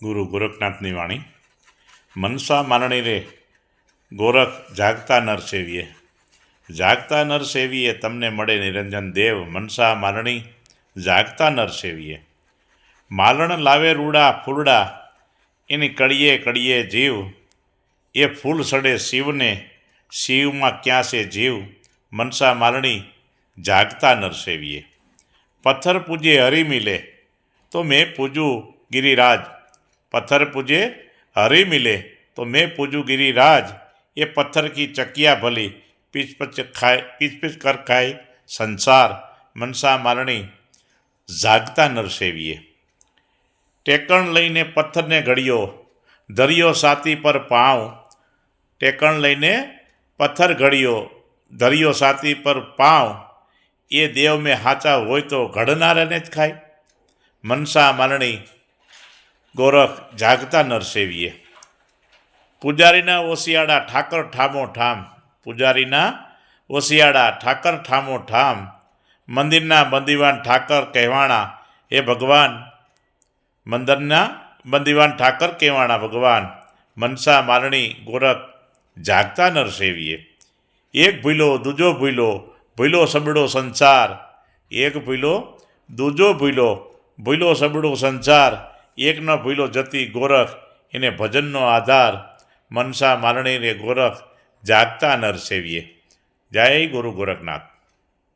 ગુરુ ગોરખનાથની વાણી. મનસા મારણી રે ગોરખ જાગતા નર સેવીએ. જાગતા નર સેવીએ તમને મળે નિરંજન દેવ. મનસા મારણી જાગતા નર સેવીએ. માલણ લાવે રૂડા ફૂલડા એની કડીએ કડીએ જીવ. એ ફૂલ સડે શિવને શિવમાં ક્યાં છે જીવ. મનસા મારણી જાગતા નર સેવીએ. પથ્થર પૂજે હરી મિલે તો મેં પૂજું ગિરિરાજ. પથ્થર પૂજે હરી મિલે તો મેં પૂજું गिरिराज. ये पत्थर की चकिया भली पीछ पीछ कर खाए संसार. मनसा मारणी जागता नर सेवीए. टेकण लईने पत्थर ने घड़ियो धरियो साती पर पाँव. टेकण लईने पत्थर घड़ियो धरियो साती पर पाँव. ये देव में हाचा होय तो घड़नारे ने ज खाय. मनसा मारणी ગોરખ જાગતા નર સેવીએ. પૂજારીના ઓશિયાળા ઠાકર ઠામો ઠામ. પૂજારીના ઓશિયાળા ઠાકર ઠામો ઠામ. મંદિરના બંદીવાન ઠાકર કહેવાણા હે ભગવાન. મંદિરના બંદીવાન ઠાકર કહેવાણા ભગવાન. મનસા મારણી ગોરખ જાગતા નર સેવીએ. એક ભૂલો દૂજો ભૂલો ભૂલો સબડો સંસાર. એક ભૂલો દૂજો ભૂલો ભૂલો સબડો સંસાર. એક ન ભૂલો જતી ગોરખ એને ભજનનો આધાર. મનસા મારણી રે ગોરખ જાગતા નર સેવીએ. જય ગુરુ ગોરખનાથ.